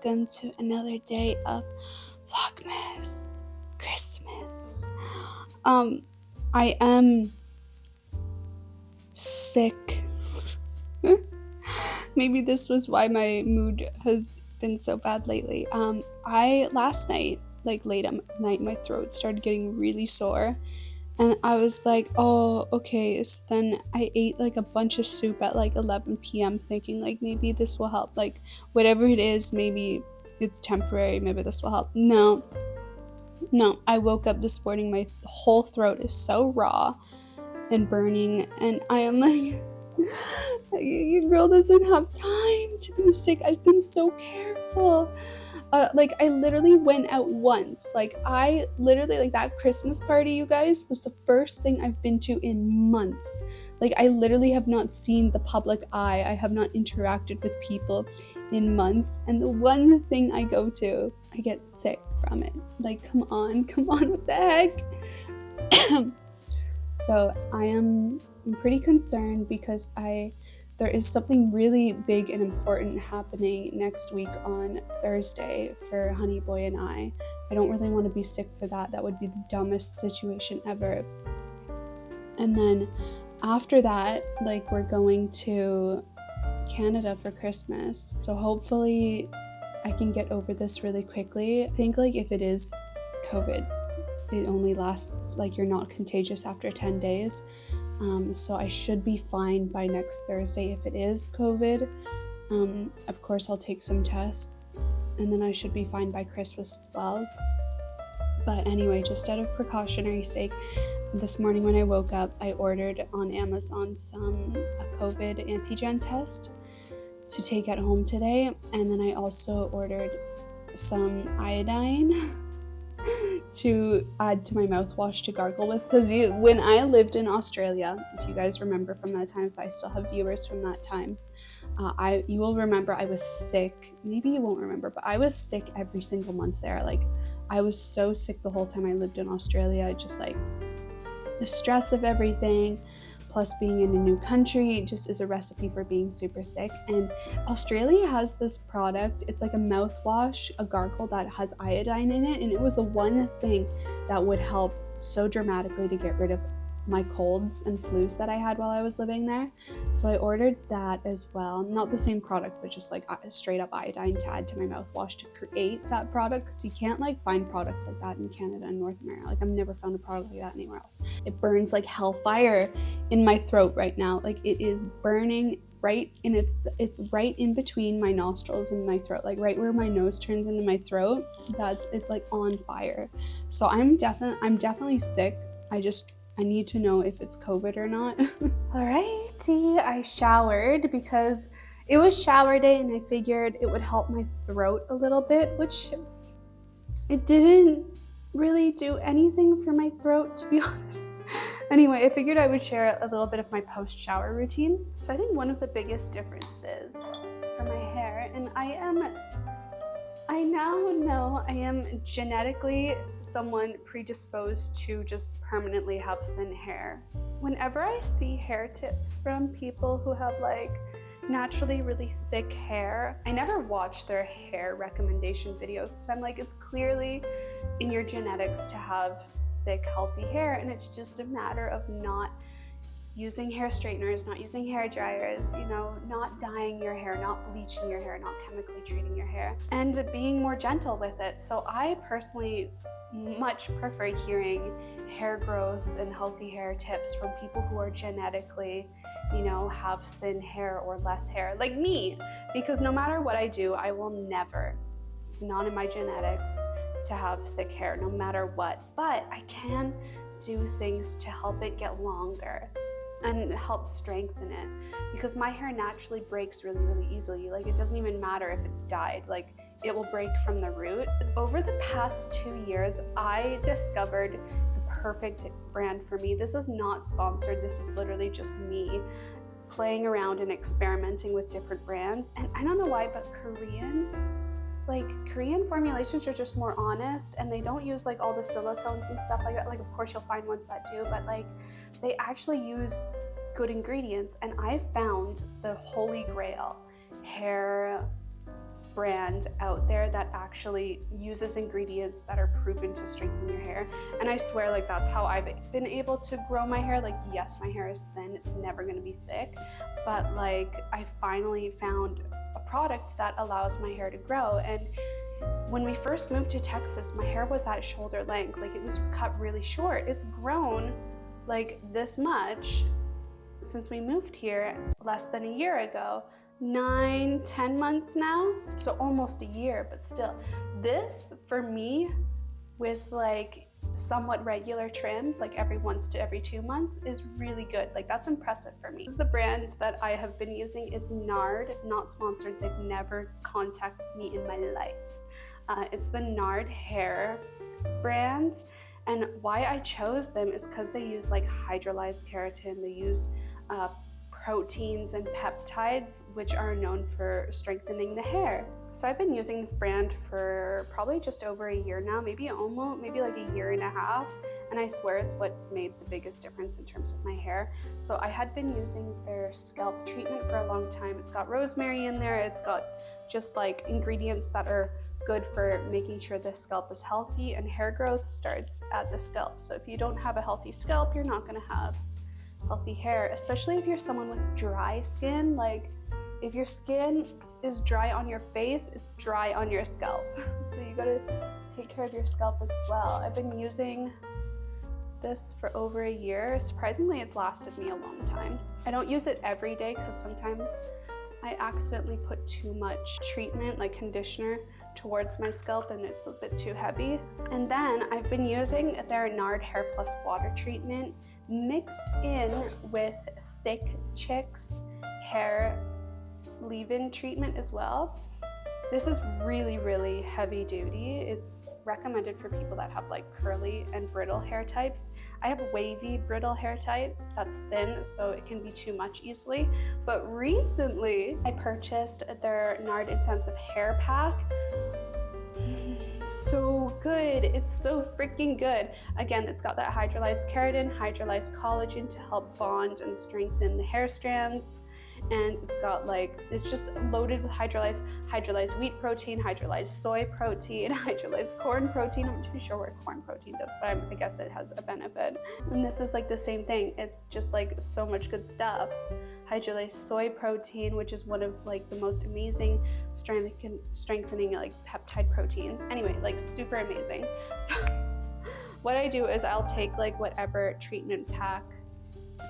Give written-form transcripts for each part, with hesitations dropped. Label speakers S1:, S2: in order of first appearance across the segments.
S1: welcome to another day of vlogmas Christmas. I am sick. Maybe this was why my mood has been so bad lately. Last night, like late at night, my throat started getting really sore. And I was like, oh, okay. So then I ate like a bunch of soup at like 11 p.m. thinking like maybe this will help. Like whatever it is, maybe it's temporary. Maybe this will help. No. I woke up this morning. My whole throat is so raw and burning. And I am like, your girl doesn't have time to be sick. I've been so careful. I literally went out once. That Christmas party, you guys, was the first thing I've been to in months. Like, I literally have not seen the public eye. I have not interacted with people in months. And the one thing I go to, I get sick from it. Like, come on, what the heck? So I'm pretty concerned because there is something really big and important happening next week on Thursday for HoneyBii and I. I don't really want to be sick for that. That would be the dumbest situation ever. And then after that, we're going to Canada for Christmas. So hopefully I can get over this really quickly. I think if it is COVID, it only lasts, you're not contagious after 10 days. So I should be fine by next Thursday if it is COVID. Of course, I'll take some tests, and then I should be fine by Christmas as well. But anyway, just out of precautionary sake, this morning when I woke up, I ordered on Amazon a COVID antigen test to take at home today, and then I also ordered some iodine to add to my mouthwash to gargle with, because when I lived in Australia, if you guys remember from that time, if I still have viewers from that time, you will remember I was sick. Maybe you won't remember, but I was sick every single month there. I was so sick the whole time I lived in Australia, just the stress of everything, plus being in a new country just is a recipe for being super sick. And Australia has this product, it's like a mouthwash, a gargle that has iodine in it, and it was the one thing that would help so dramatically to get rid of my colds and flus that I had while I was living there. So I ordered that as well. Not the same product, but just straight up iodine to add to my mouthwash to create that product, because you can't find products like that in Canada and North America. I've never found a product like that anywhere else. It burns like hellfire in my throat right now. It is burning right, and it's right in between my nostrils and my throat, right where my nose turns into my throat. It's on fire. So I'm definitely sick. I need to know if it's COVID or not. Alrighty, I showered because it was shower day and I figured it would help my throat a little bit, which it didn't really do anything for my throat, to be honest. Anyway, I figured I would share a little bit of my post-shower routine. So I think one of the biggest differences for my hair, and I now know I am genetically someone predisposed to just permanently have thin hair. Whenever I see hair tips from people who have naturally really thick hair, I never watch their hair recommendation videos, because I'm it's clearly in your genetics to have thick, healthy hair, and it's just a matter of not using hair straighteners, not using hair dryers, not dyeing your hair, not bleaching your hair, not chemically treating your hair, and being more gentle with it. So I personally much prefer hearing hair growth and healthy hair tips from people who are genetically, have thin hair or less hair, like me, because no matter what I do, I will never, it's not in my genetics to have thick hair, no matter what, but I can do things to help it get longer and help strengthen it, because my hair naturally breaks really, really easily. It doesn't even matter if it's dyed, it will break from the root. Over the past 2 years, I discovered the perfect brand for me. This is not sponsored. This is literally just me playing around and experimenting with different brands. And I don't know why, but Korean formulations are just more honest, and they don't use all the silicones and stuff like that. Of course you'll find ones that do, but they actually use good ingredients. And I found the holy grail hair brand out there that actually uses ingredients that are proven to strengthen your hair. And I swear, like, that's how I've been able to grow my hair. Like, yes, my hair is thin, it's never gonna be thick, but like I finally found a product that allows my hair to grow. And when we first moved to Texas, my hair was at shoulder length, like it was cut really short. It's grown like this much since we moved here less than a year ago. 9-10 months now, so almost a year, but still. This for me, with like somewhat regular trims, like every 1 to every 2 months, is really good. Like, that's impressive for me. This is the brand that I have been using. It's Nard, not sponsored. They've never contacted me in my life. It's the Nard hair brand, and why I chose them is because they use like hydrolyzed keratin. They use proteins and peptides, which are known for strengthening the hair. So I've been using this brand for probably just over a year now, maybe like a year and a half, and I swear it's what's made the biggest difference in terms of my hair. So I had been using their scalp treatment for a long time. It's got rosemary in there, it's got just like ingredients that are good for making sure the scalp is healthy, and hair growth starts at the scalp. So if you don't have a healthy scalp, you're not going to have healthy hair, especially if you're someone with dry skin. Like, if your skin is dry on your face, it's dry on your scalp. So you gotta take care of your scalp as well. I've been using this for over a year. Surprisingly, it's lasted me a long time. I don't use it every day because sometimes I accidentally put too much treatment, like conditioner, towards my scalp and it's a bit too heavy. And then I've been using their Nard Hair Plus water treatment mixed in with Thick Chicks hair leave-in treatment as well. This is really, really heavy duty. It's recommended for people that have like curly and brittle hair types. I have a wavy brittle hair type that's thin, so it can be too much easily. But recently I purchased their Nard Intensive Hair Pack. So good. It's so freaking good. Again, it's got that hydrolyzed keratin, hydrolyzed collagen to help bond and strengthen the hair strands. And it's got like, it's just loaded with hydrolyzed wheat protein, hydrolyzed soy protein, hydrolyzed corn protein. I'm not too sure what corn protein does, but I guess it has a benefit. And this is like the same thing. It's just like so much good stuff. Hydrolyzed soy protein, which is one of like the most amazing strengthening like peptide proteins. Anyway, like super amazing. So what I do is I'll take like whatever treatment pack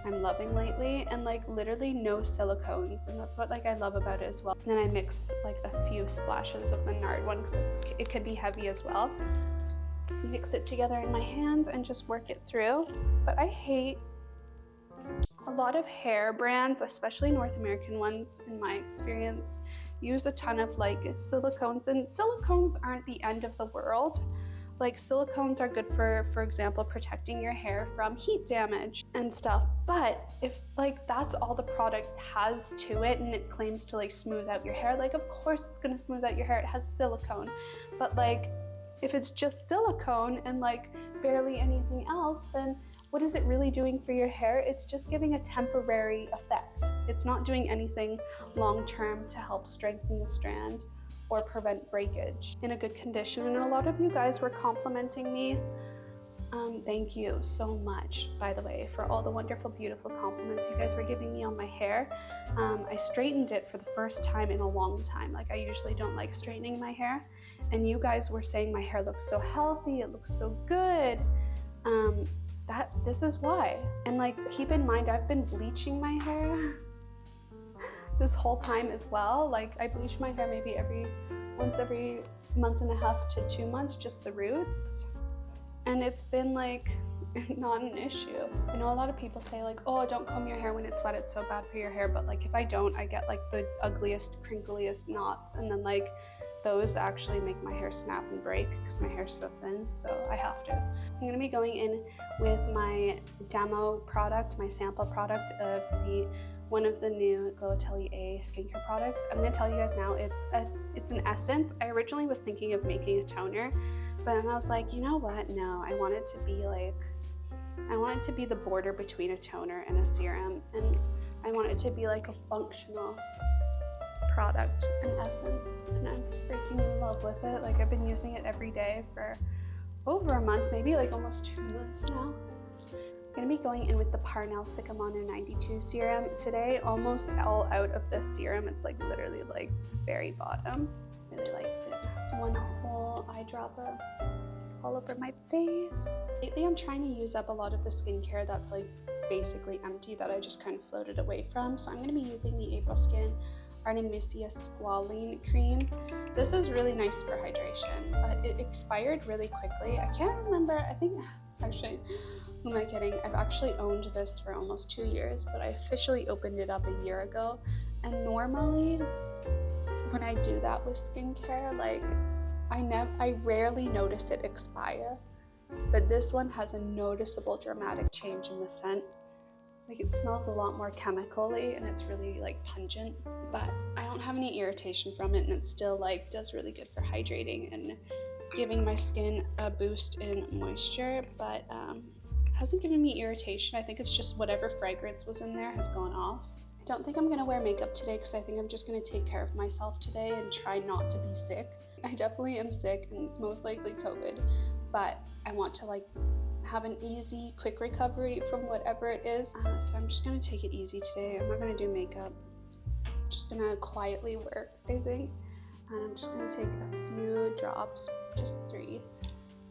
S1: I'm loving lately, and like literally no silicones, and that's what like I love about it as well. And then I mix like a few splashes of the Nard one because it could be heavy as well. Mix it together in my hand and just work it through. But I hate a lot of hair brands, especially North American ones in my experience, use a ton of like silicones, and silicones aren't the end of the world. Like, silicones are good for example, protecting your hair from heat damage and stuff. But if like that's all the product has to it and it claims to like smooth out your hair, like of course it's gonna smooth out your hair. It has silicone. But like if it's just silicone and like barely anything else, then what is it really doing for your hair? It's just giving a temporary effect. It's not doing anything long term to help strengthen the strand or prevent breakage in a good condition. And a lot of you guys were complimenting me. Thank you so much, by the way, for all the wonderful, beautiful compliments you guys were giving me on my hair. I straightened it for the first time in a long time. Like, I usually don't like straightening my hair. And you guys were saying my hair looks so healthy, it looks so good. This is why. And like, keep in mind, I've been bleaching my hair this whole time as well. Like, I bleach my hair maybe once every month and a half to 2 months, just the roots. And it's been like not an issue. I know a lot of people say like, oh, don't comb your hair when it's wet, it's so bad for your hair. But like, if I don't, I get like the ugliest, crinkliest knots. And then like, those actually make my hair snap and break because my hair's so thin, so I have to. I'm gonna be going in with my demo product, my sample product of one of the new Glow Atelier A skincare products. I'm gonna tell you guys now, it's an essence. I originally was thinking of making a toner, but then I was like, you know what? No, I want it to be the border between a toner and a serum, and I want it to be like a functional product, an essence, and I'm freaking in love with it. Like, I've been using it every day for over a month, maybe like almost 2 months now. I'm gonna be going in with the Parnell Sycamore 92 serum today. Almost all out of this serum. It's like literally like the very bottom. Really liked it. One whole eyedropper all over my face. Lately I'm trying to use up a lot of the skincare that's like basically empty that I just kind of floated away from. So I'm going to be using the April Skin Artemisia Squalene cream. This is really nice for hydration, but it expired really quickly. I can't remember, I think, actually, who am I kidding? I've actually owned this for almost 2 years, but I officially opened it up a year ago. And normally when I do that with skincare, like I rarely notice it expire, but this one has a noticeable dramatic change in the scent. Like, it smells a lot more chemically and it's really like pungent, but I don't have any irritation from it, and it still like does really good for hydrating and giving my skin a boost in moisture, but hasn't given me irritation. I think it's just whatever fragrance was in there has gone off. I don't think I'm gonna wear makeup today because I think I'm just gonna take care of myself today and try not to be sick. I definitely am sick and it's most likely COVID, but I want to like have an easy, quick recovery from whatever it is. So I'm just gonna take it easy today. I'm not gonna do makeup. I'm just gonna quietly work, I think. And I'm just gonna take a few drops, just 3,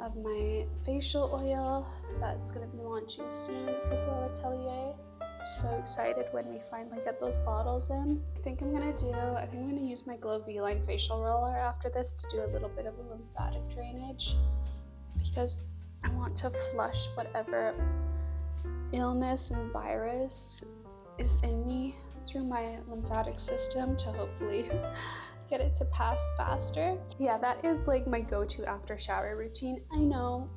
S1: of my facial oil that's gonna be launching soon for Atelier. So excited when we finally get those bottles in. I think I'm gonna use my Glow V-Line facial roller after this to do a little bit of a lymphatic drainage, because I want to flush whatever illness and virus is in me through my lymphatic system to hopefully get it to pass faster. Yeah, that is like my go-to after shower routine. I know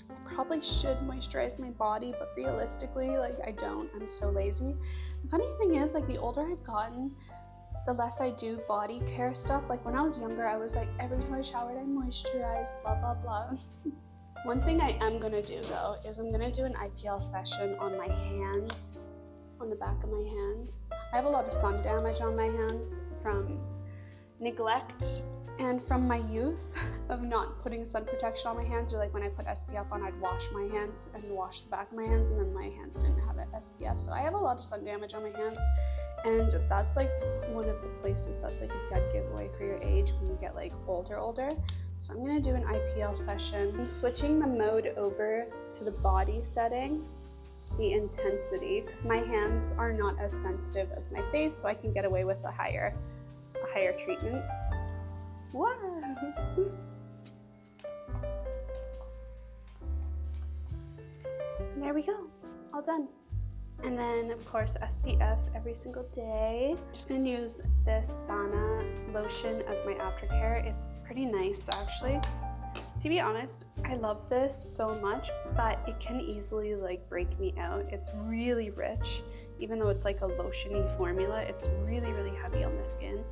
S1: I probably should moisturize my body, but realistically, like, I don't. I'm so lazy. The funny thing is, like, the older I've gotten, the less I do body care stuff. Like, when I was younger, I was like, every time I showered, I moisturized, blah, blah, blah. One thing I am gonna do though is I'm gonna do an IPL session on my hands, on the back of my hands. I have a lot of sun damage on my hands from neglect and from my youth of not putting sun protection on my hands, or like when I put SPF on, I'd wash my hands and wash the back of my hands, and then my hands didn't have SPF. So I have a lot of sun damage on my hands, and that's like one of the places that's like a dead giveaway for your age when you get like older. So I'm gonna do an IPL session. I'm switching the mode over to the body setting, the intensity, because my hands are not as sensitive as my face, so I can get away with a higher treatment. Wow. There we go, all done. And then of course SPF every single day. I'm just gonna use this Sana lotion as my aftercare. It's pretty nice actually. To be honest, I love this so much, but it can easily like break me out. It's really rich, even though it's like a lotiony formula. It's really, really heavy on the skin.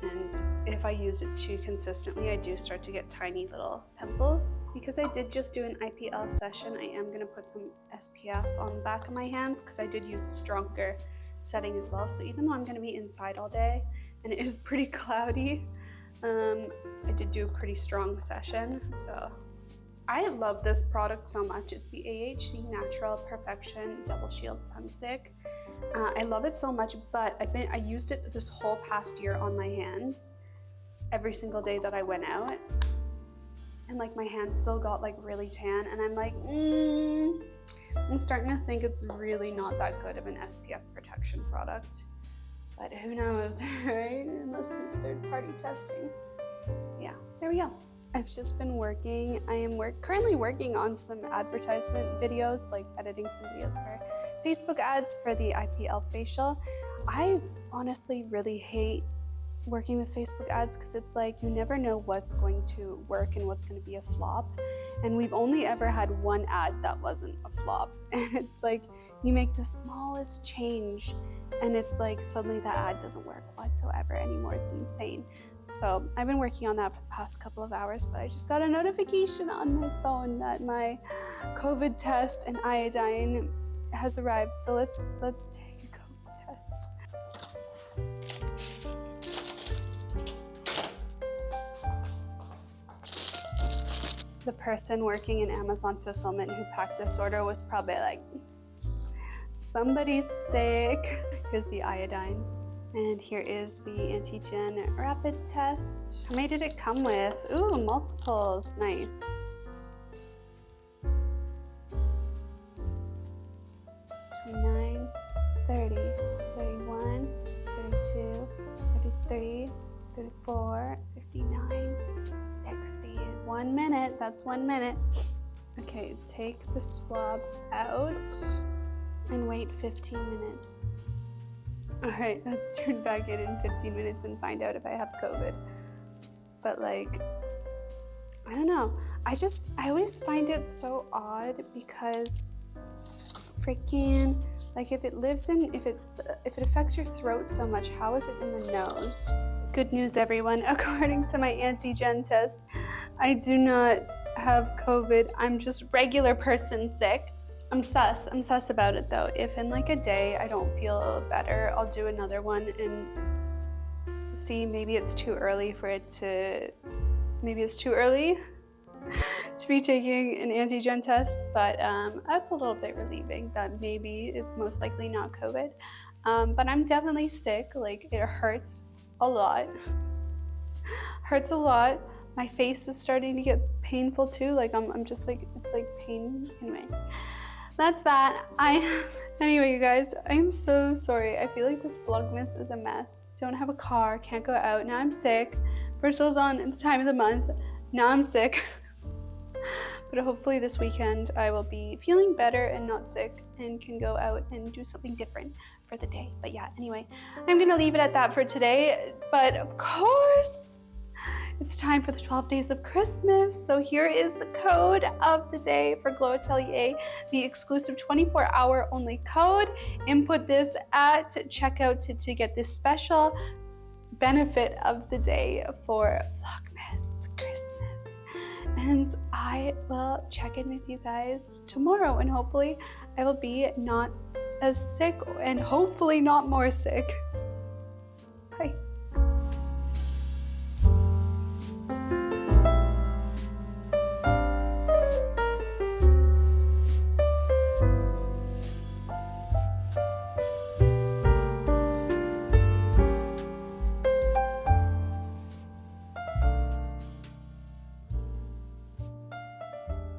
S1: And if I use it too consistently, I do start to get tiny little pimples. Because I did just do an IPL session, I am going to put some SPF on the back of my hands because I did use a stronger setting as well. So even though I'm going to be inside all day and it is pretty cloudy, I did do a pretty strong session. So I love this product so much. It's the AHC Natural Perfection Double Shield Sunstick. I love it so much, but I used it this whole past year on my hands every single day that I went out, and like my hands still got like really tan, and I'm like, I'm starting to think it's really not that good of an SPF protection product, but who knows, right? Unless it's third-party testing. Yeah, there we go. I've just been working. I am currently working on some advertisement videos, like editing some videos for Facebook ads for the IPL facial. I honestly really hate working with Facebook ads because it's like you never know what's going to work and what's going to be a flop. And we've only ever had one ad that wasn't a flop. And it's like you make the smallest change and it's like suddenly that ad doesn't work whatsoever anymore. It's insane. So I've been working on that for the past couple of hours, but I just got a notification on my phone that my COVID test and iodine has arrived. So let's take a COVID test. the person working in Amazon fulfillment who packed this order was probably like, somebody's sick. Here's the iodine. And here is the antigen rapid test. How many did it come with? Ooh, multiples, nice. 29, 30, 31, 32, 33, 34, 59, 60. 1 minute, that's 1 minute. Okay, take the swab out and wait 15 minutes. All right, let's tune back in 15 minutes and find out if I have COVID. But like, I don't know. I always find it so odd because freaking, like if it affects your throat so much, how is it in the nose? Good news, everyone. According to my antigen test, I do not have COVID. I'm just regular person sick. I'm sus about it though. If in like a day I don't feel better, I'll do another one and see. Maybe it's too early to be taking an antigen test, but that's a little bit relieving that maybe it's most likely not COVID. But I'm definitely sick. Like it hurts a lot. Hurts a lot. My face is starting to get painful too. Like I'm just like, it's like pain. Anyway. That's that. Anyway, you guys, I'm so sorry. I feel like this vlogmas is a mess. Don't have a car, can't go out. Now I'm sick. Bristol's on at the time of the month. Now I'm sick. But hopefully this weekend I will be feeling better and not sick and can go out and do something different for the day. But yeah, anyway, I'm gonna leave it at that for today. But of course, it's time for the 12 days of Christmas. So here is the code of the day for Glow Atelier, the exclusive 24-hour only code. Input this at checkout to get this special benefit of the day for Vlogmas Christmas. And I will check in with you guys tomorrow, and hopefully I will be not as sick and hopefully not more sick.